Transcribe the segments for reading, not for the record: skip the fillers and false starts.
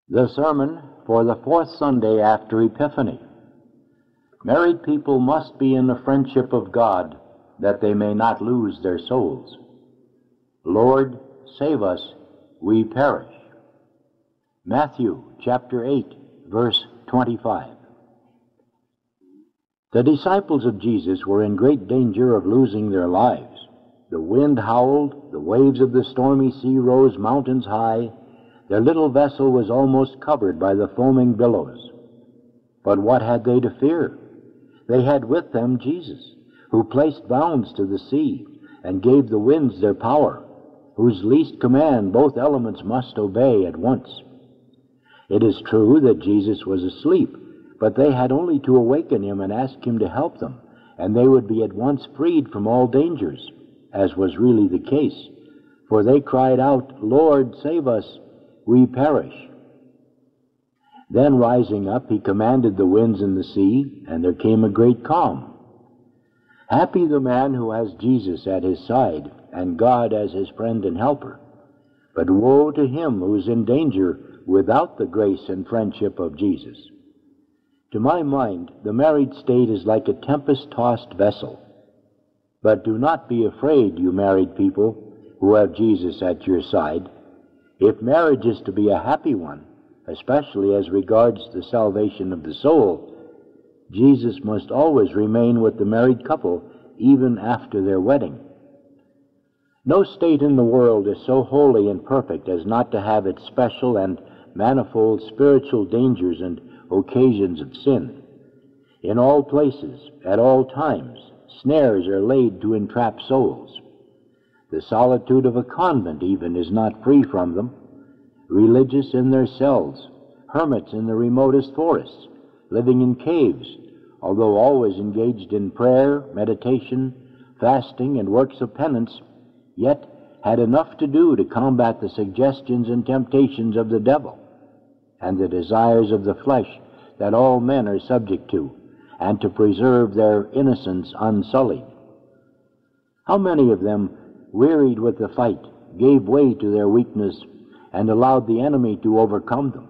The sermon for the fourth Sunday after Epiphany. Married people must be in the friendship of God, that they may not lose their souls. Lord, save us, we perish. Matthew chapter 8, verse 25. The disciples of Jesus were in great danger of losing their lives. The wind howled, the waves of the stormy sea rose mountains high. Their little vessel was almost covered by the foaming billows. But what had they to fear? They had with them Jesus, who placed bounds to the sea and gave the winds their power, whose least command both elements must obey at once. It is true that Jesus was asleep, but they had only to awaken him and ask him to help them, and they would be at once freed from all dangers, as was really the case. For they cried out, "Lord, save us, we perish." Then rising up, he commanded the winds and the sea, and there came a great calm. Happy the man who has Jesus at his side, and God as his friend and helper. But woe to him who is in danger without the grace and friendship of Jesus. To my mind, the married state is like a tempest-tossed vessel. But do not be afraid, you married people who have Jesus at your side. If marriage is to be a happy one, especially as regards the salvation of the soul, Jesus must always remain with the married couple even after their wedding. No state in the world is so holy and perfect as not to have its special and manifold spiritual dangers and occasions of sin. In all places, at all times, snares are laid to entrap souls. The solitude of a convent even is not free from them. Religious in their cells, hermits in the remotest forests, living in caves, although always engaged in prayer, meditation, fasting, and works of penance, yet had enough to do to combat the suggestions and temptations of the devil, and the desires of the flesh that all men are subject to, and to preserve their innocence unsullied. How many of them, wearied with the fight, gave way to their weakness and allowed the enemy to overcome them?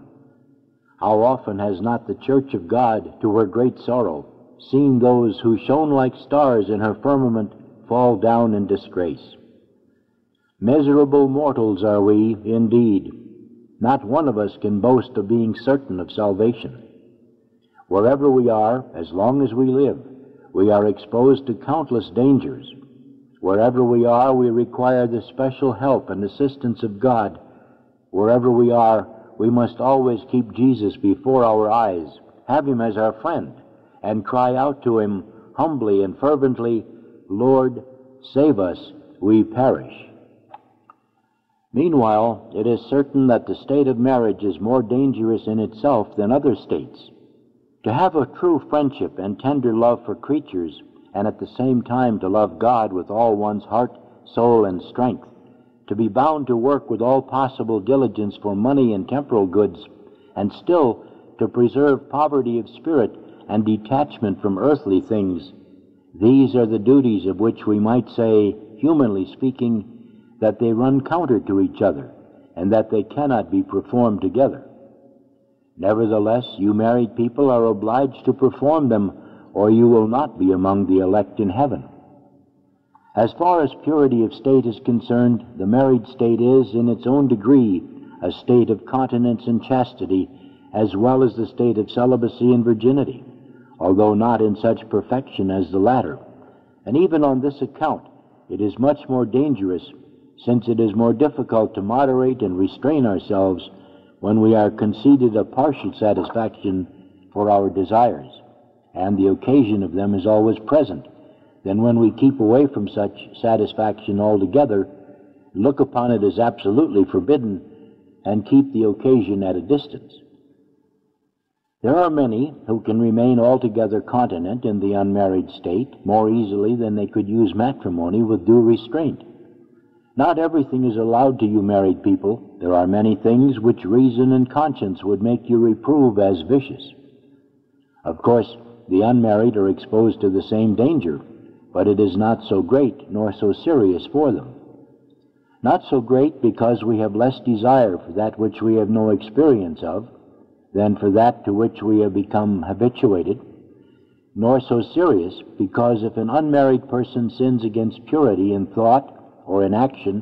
How often has not the Church of God, to her great sorrow, seen those who shone like stars in her firmament fall down in disgrace? Miserable mortals are we, indeed. Not one of us can boast of being certain of salvation. Wherever we are, as long as we live, we are exposed to countless dangers. Wherever we are, we require the special help and assistance of God. Wherever we are, we must always keep Jesus before our eyes, have him as our friend, and cry out to him humbly and fervently, "Lord, save us, we perish." Meanwhile, it is certain that the state of marriage is more dangerous in itself than other states. To have a true friendship and tender love for creatures, and at the same time to love God with all one's heart, soul, and strength, to be bound to work with all possible diligence for money and temporal goods, and still to preserve poverty of spirit and detachment from earthly things, these are the duties of which we might say, humanly speaking, that they run counter to each other, and that they cannot be performed together. Nevertheless, you married people are obliged to perform them, or you will not be among the elect in heaven. As far as purity of state is concerned, the married state is, in its own degree, a state of continence and chastity, as well as the state of celibacy and virginity, although not in such perfection as the latter. And even on this account, it is much more dangerous, since it is more difficult to moderate and restrain ourselves when we are conceded a partial satisfaction for our desires, and the occasion of them is always present, than when we keep away from such satisfaction altogether, look upon it as absolutely forbidden, and keep the occasion at a distance. There are many who can remain altogether continent in the unmarried state more easily than they could use matrimony with due restraint. Not everything is allowed to you married people. There are many things which reason and conscience would make you reprove as vicious. Of course, the unmarried are exposed to the same danger, but it is not so great nor so serious for them. not so great because we have less desire for that which we have no experience of than for that to which we have become habituated, nor so serious because if an unmarried person sins against purity in thought or in action,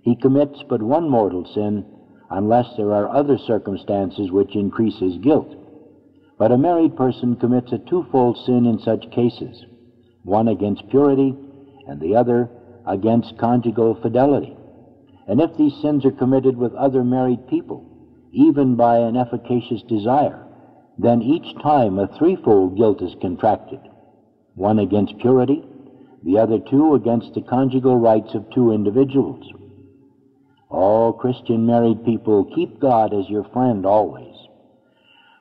he commits but one mortal sin unless there are other circumstances which increase his guilt. But a married person commits a twofold sin in such cases, one against purity and the other against conjugal fidelity. And if these sins are committed with other married people, even by an efficacious desire, then each time a threefold guilt is contracted, one against purity, the other two against the conjugal rights of two individuals. All Christian married people, keep God as your friend always.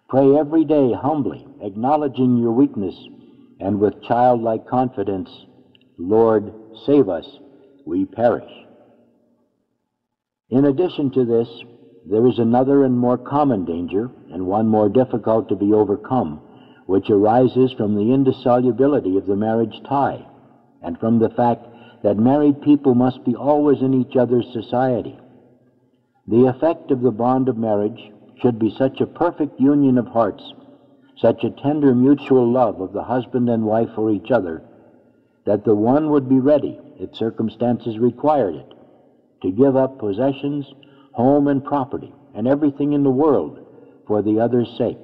Pray every day humbly, acknowledging your weakness, and with childlike confidence, Lord, save us, we perish. In addition to this, there is another and more common danger, and one more difficult to be overcome, which arises from the indissolubility of the marriage tie, and from the fact that married people must be always in each other's society. The effect of the bond of marriage should be such a perfect union of hearts, such a tender mutual love of the husband and wife for each other, that the one would be ready, if circumstances required it, to give up possessions, home and property, and everything in the world for the other's sake,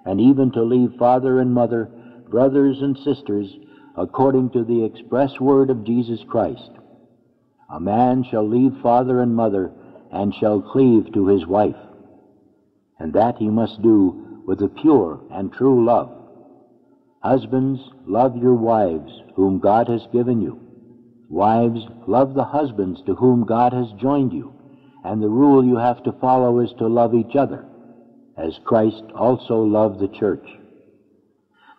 and even to leave father and mother, brothers and sisters, according to the express word of Jesus Christ. A man shall leave father and mother, and shall cleave to his wife, and that he must do with a pure and true love. Husbands, love your wives, whom God has given you. Wives, love the husbands to whom God has joined you, and the rule you have to follow is to love each other, as Christ also loved the church.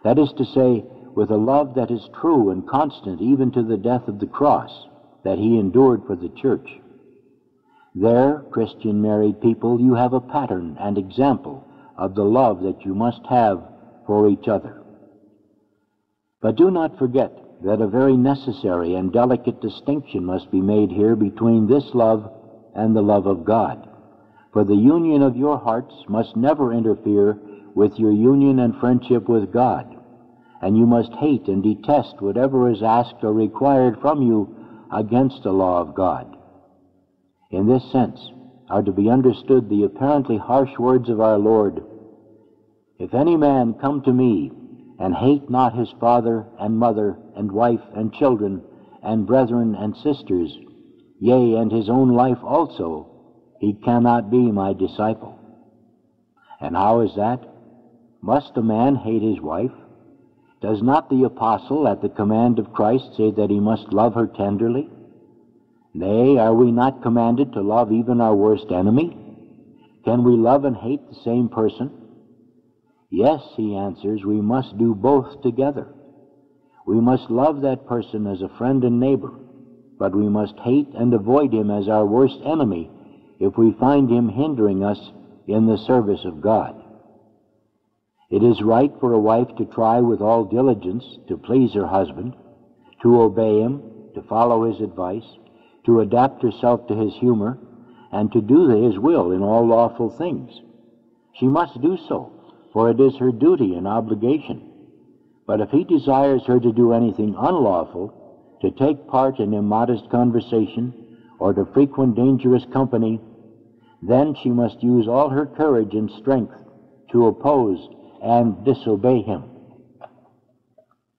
That is to say, with a love that is true and constant even to the death of the cross, that he endured for the church. There, Christian married people, you have a pattern and example of the love that you must have for each other. But do not forget that a very necessary and delicate distinction must be made here between this love and the love of God. For the union of your hearts must never interfere with your union and friendship with God, and you must hate and detest whatever is asked or required from you against the law of God. In this sense are to be understood the apparently harsh words of our Lord, "If any man come to me, and hate not his father and mother and wife and children and brethren and sisters, yea, and his own life also, he cannot be my disciple." And how is that? Must a man hate his wife? Does not the apostle at the command of Christ say that he must love her tenderly? Nay, are we not commanded to love even our worst enemy? Can we love and hate the same person? Yes, he answers, we must do both together. We must love that person as a friend and neighbor, but we must hate and avoid him as our worst enemy if we find him hindering us in the service of God. It is right for a wife to try with all diligence to please her husband, to obey him, to follow his advice, to adapt herself to his humor, and to do his will in all lawful things. She must do so, for it is her duty and obligation. But if he desires her to do anything unlawful, to take part in immodest conversation, or to frequent dangerous company, then she must use all her courage and strength to oppose and disobey him.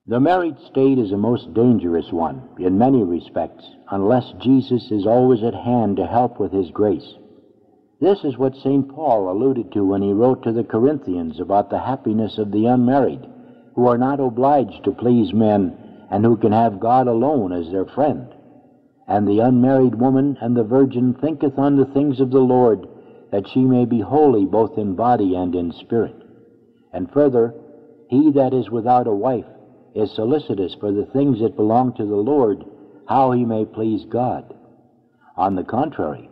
The married state is a most dangerous one in many respects, unless Jesus is always at hand to help with his grace. This is what St. Paul alluded to when he wrote to the Corinthians about the happiness of the unmarried, who are not obliged to please men and who can have God alone as their friend. And the unmarried woman and the virgin thinketh on the things of the Lord, that she may be holy both in body and in spirit. And further, he that is without a wife is solicitous for the things that belong to the Lord, how he may please God. On the contrary,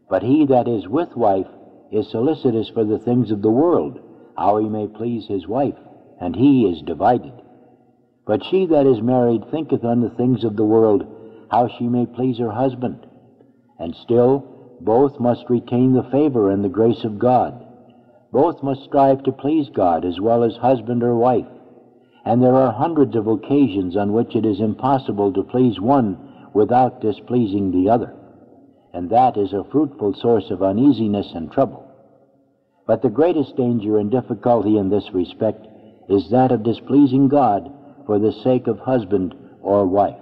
but he that is with wife is solicitous for the things of the world, how he may please his wife, and he is divided. But she that is married thinketh on the things of the world, how she may please her husband. And still, both must retain the favor and the grace of God. Both must strive to please God as well as husband or wife. And there are hundreds of occasions on which it is impossible to please one without displeasing the other. And that is a fruitful source of uneasiness and trouble. But the greatest danger and difficulty in this respect is that of displeasing God for the sake of husband or wife.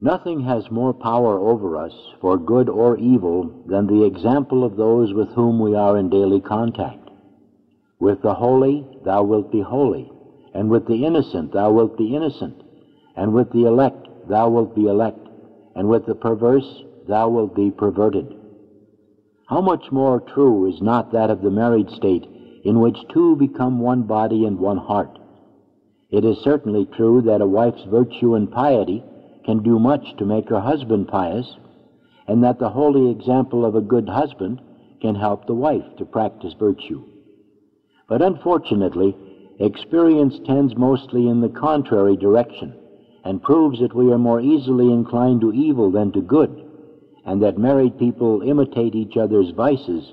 Nothing has more power over us, for good or evil, than the example of those with whom we are in daily contact. With the holy thou wilt be holy, and with the innocent thou wilt be innocent, and with the elect thou wilt be elect, and with the perverse thou wilt be perverted. How much more true is not that of the married state, in which two become one body and one heart? It is certainly true that a wife's virtue and piety can do much to make her husband pious, and that the holy example of a good husband can help the wife to practice virtue. But unfortunately, experience tends mostly in the contrary direction, and proves that we are more easily inclined to evil than to good, and that married people imitate each other's vices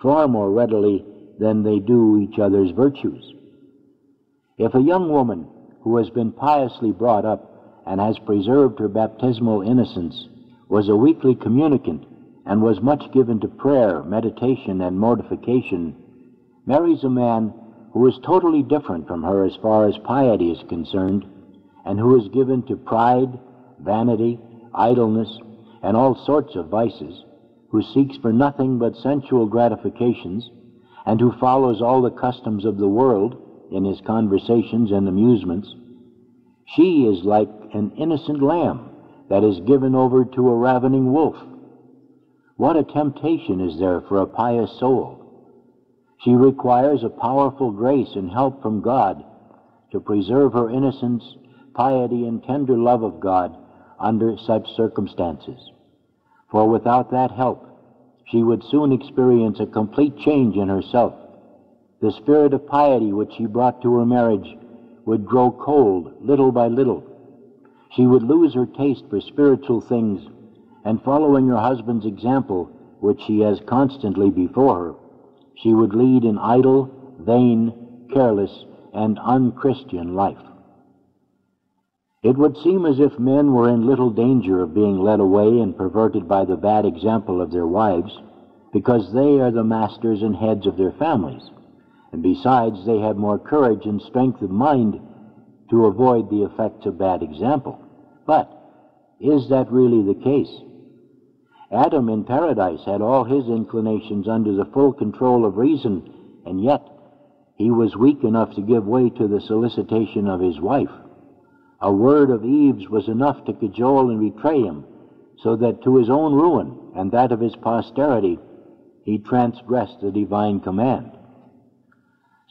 far more readily than they do each other's virtues. If a young woman who has been piously brought up and has preserved her baptismal innocence was a weakly communicant and was much given to prayer, meditation, and mortification, marries a man who is totally different from her as far as piety is concerned, and who is given to pride, vanity, idleness, and all sorts of vices, who seeks for nothing but sensual gratifications, and who follows all the customs of the world in his conversations and amusements, she is like an innocent lamb that is given over to a ravening wolf. What a temptation is there for a pious soul! She requires a powerful grace and help from God to preserve her innocence, piety, and tender love of God under such circumstances. For without that help, she would soon experience a complete change in herself. The spirit of piety which she brought to her marriage would grow cold little by little. She would lose her taste for spiritual things, and following her husband's example, which she has constantly before her, she would lead an idle, vain, careless, and unchristian life. It would seem as if men were in little danger of being led away and perverted by the bad example of their wives, because they are the masters and heads of their families, and besides they have more courage and strength of mind to avoid the effects of bad example. But is that really the case? Adam in paradise had all his inclinations under the full control of reason, and yet he was weak enough to give way to the solicitation of his wife. A word of Eve's was enough to cajole and betray him, so that to his own ruin and that of his posterity he transgressed the divine command.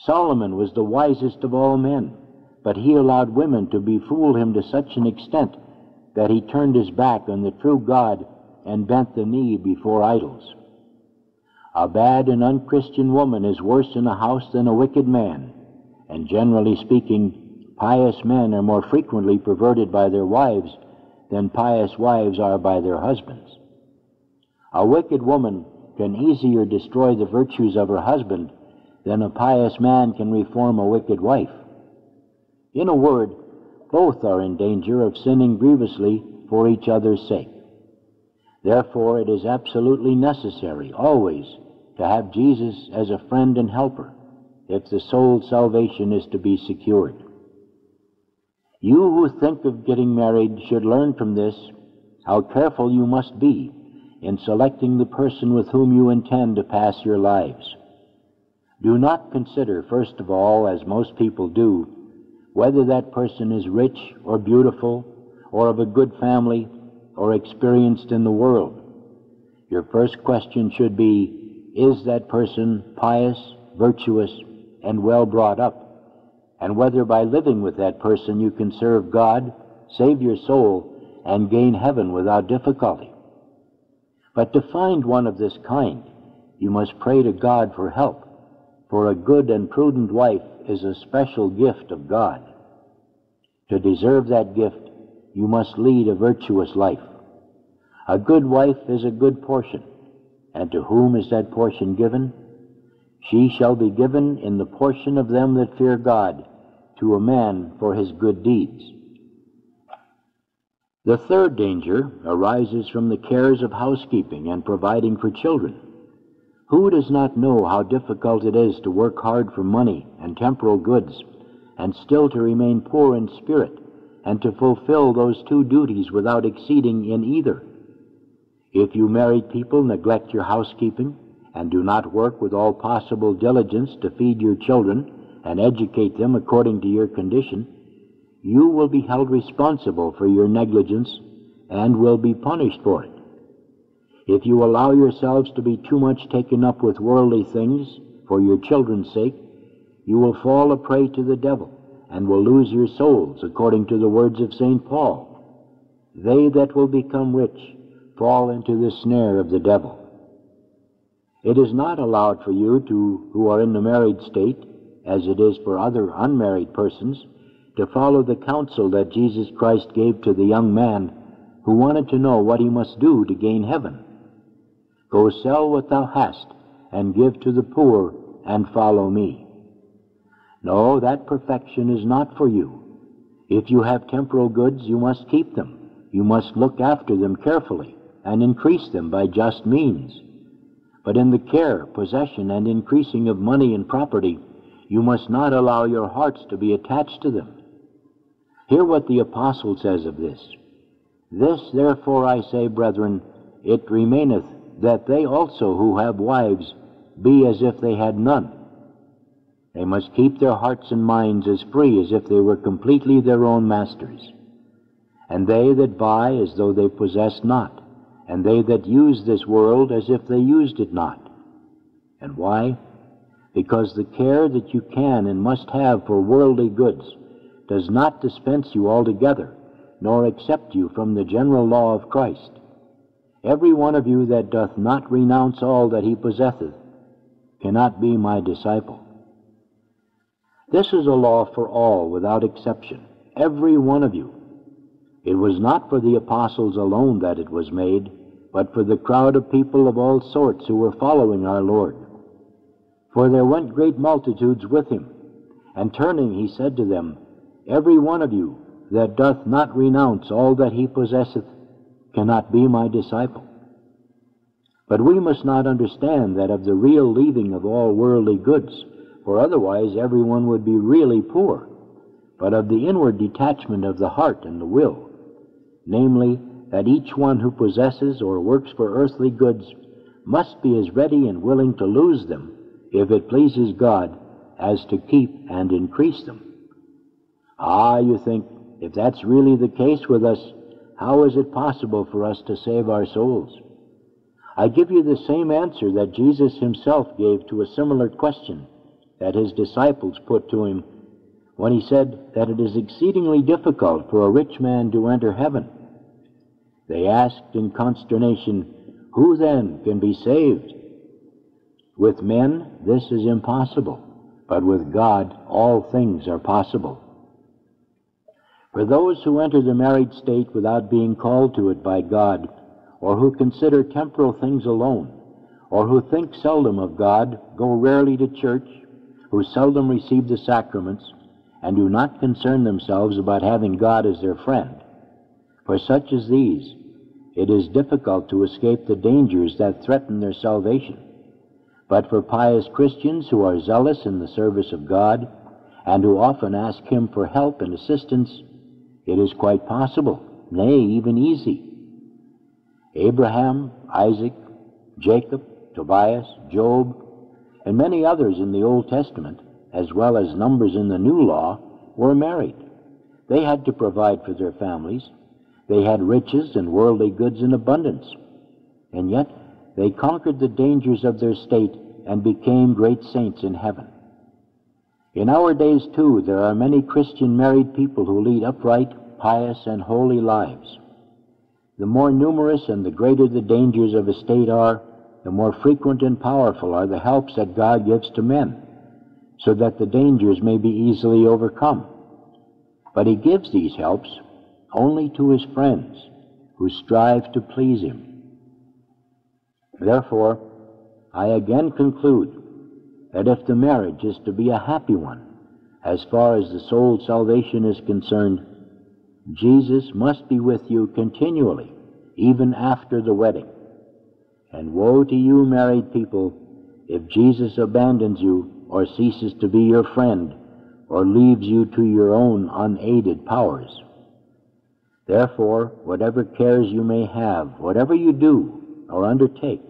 Solomon was the wisest of all men, but he allowed women to befool him to such an extent that he turned his back on the true God and bent the knee before idols. A bad and unchristian woman is worse in a house than a wicked man, and generally speaking, pious men are more frequently perverted by their wives than pious wives are by their husbands. A wicked woman can easier destroy the virtues of her husband than a pious man can reform a wicked wife. In a word, both are in danger of sinning grievously for each other's sake. Therefore, it is absolutely necessary always to have Jesus as a friend and helper if the soul's salvation is to be secured. You who think of getting married should learn from this how careful you must be in selecting the person with whom you intend to pass your lives. Do not consider, first of all, as most people do, whether that person is rich or beautiful, or of a good family, or experienced in the world. Your first question should be, is that person pious, virtuous, and well brought up? And whether by living with that person you can serve God, save your soul, and gain heaven without difficulty. But to find one of this kind, you must pray to God for help, for a good and prudent wife is a special gift of God. To deserve that gift, you must lead a virtuous life. A good wife is a good portion. And to whom is that portion given? She shall be given in the portion of them that fear God, to a man for his good deeds. The third danger arises from the cares of housekeeping and providing for children. Who does not know how difficult it is to work hard for money and temporal goods, and still to remain poor in spirit, and to fulfill those two duties without exceeding in either? If you married people neglect your housekeeping, and do not work with all possible diligence to feed your children and educate them according to your condition, you will be held responsible for your negligence and will be punished for it. If you allow yourselves to be too much taken up with worldly things for your children's sake, you will fall a prey to the devil and will lose your souls, according to the words of St. Paul. They that will become rich fall into the snare of the devil. It is not allowed for you who are in the married state, as it is for other unmarried persons, to follow the counsel that Jesus Christ gave to the young man who wanted to know what he must do to gain heaven. Go sell what thou hast, and give to the poor, and follow me. No, that perfection is not for you. If you have temporal goods, you must keep them. You must look after them carefully, and increase them by just means. But in the care, possession, and increasing of money and property, you must not allow your hearts to be attached to them. Hear what the apostle says of this. This therefore I say, brethren, it remaineth that they also who have wives be as if they had none. They must keep their hearts and minds as free as if they were completely their own masters. And they that buy as though they possessed not, and they that use this world as if they used it not. And why? Because the care that you can and must have for worldly goods does not dispense you altogether, nor accept you from the general law of Christ. Every one of you that doth not renounce all that he possesseth cannot be my disciple. This is a law for all without exception, every one of you. It was not for the apostles alone that it was made, but for the crowd of people of all sorts who were following our Lord. For there went great multitudes with him, and turning he said to them, Every one of you that doth not renounce all that he possesseth cannot be my disciple. But we must not understand that of the real leaving of all worldly goods, for otherwise everyone would be really poor, but of the inward detachment of the heart and the will, namely, that each one who possesses or works for earthly goods must be as ready and willing to lose them, if it pleases God, as to keep and increase them. Ah, you think, if that's really the case with us, how is it possible for us to save our souls? I give you the same answer that Jesus himself gave to a similar question that his disciples put to him when he said that it is exceedingly difficult for a rich man to enter heaven. They asked in consternation, Who then can be saved? With men this is impossible, but with God all things are possible. For those who enter the married state without being called to it by God, or who consider temporal things alone, or who think seldom of God, go rarely to church, who seldom receive the sacraments, and do not concern themselves about having God as their friend, for such as these, it is difficult to escape the dangers that threaten their salvation. But for pious Christians who are zealous in the service of God, and who often ask him for help and assistance, it is quite possible, nay, even easy. Abraham, Isaac, Jacob, Tobias, Job, and many others in the Old Testament, as well as numbers in the New Law, were married. They had to provide for their families. They had riches and worldly goods in abundance. And yet they conquered the dangers of their state and became great saints in heaven. In our days, too, there are many Christian married people who lead upright, pious, and holy lives. The more numerous and the greater the dangers of a state are, the more frequent and powerful are the helps that God gives to men, so that the dangers may be easily overcome. But he gives these helps only to his friends, who strive to please him. Therefore, I again conclude that if the marriage is to be a happy one, as far as the soul's salvation is concerned, Jesus must be with you continually, even after the wedding. And woe to you, married people, if Jesus abandons you or ceases to be your friend or leaves you to your own unaided powers. Therefore, whatever cares you may have, whatever you do or undertake,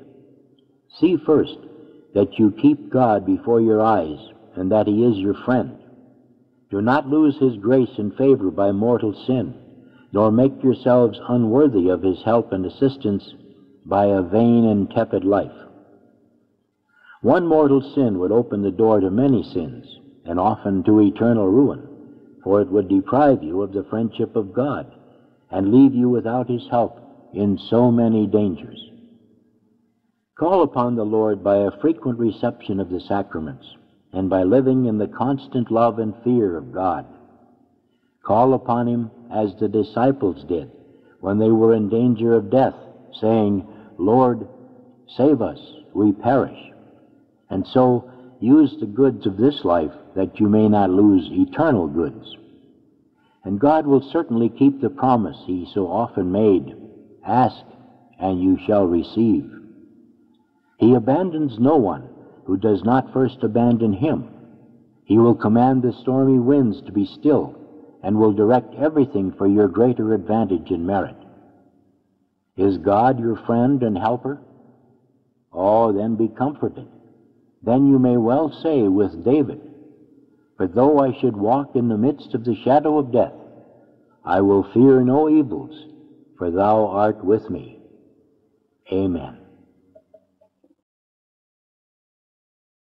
see first that you keep God before your eyes and that he is your friend. Do not lose his grace and favor by mortal sin, nor make yourselves unworthy of his help and assistance by a vain and tepid life. One mortal sin would open the door to many sins, and often to eternal ruin, for it would deprive you of the friendship of God and leave you without his help in so many dangers. Call upon the Lord by a frequent reception of the sacraments, and by living in the constant love and fear of God. Call upon him as the disciples did when they were in danger of death, saying, Lord, save us, we perish. And so use the goods of this life that you may not lose eternal goods. And God will certainly keep the promise he so often made, ask, and you shall receive. He abandons no one who does not first abandon him. He will command the stormy winds to be still, and will direct everything for your greater advantage and merit. Is God your friend and helper? Oh, then be comforted. Then you may well say with David, "But though I should walk in the midst of the shadow of death, I will fear no evils, for thou art with me." Amen.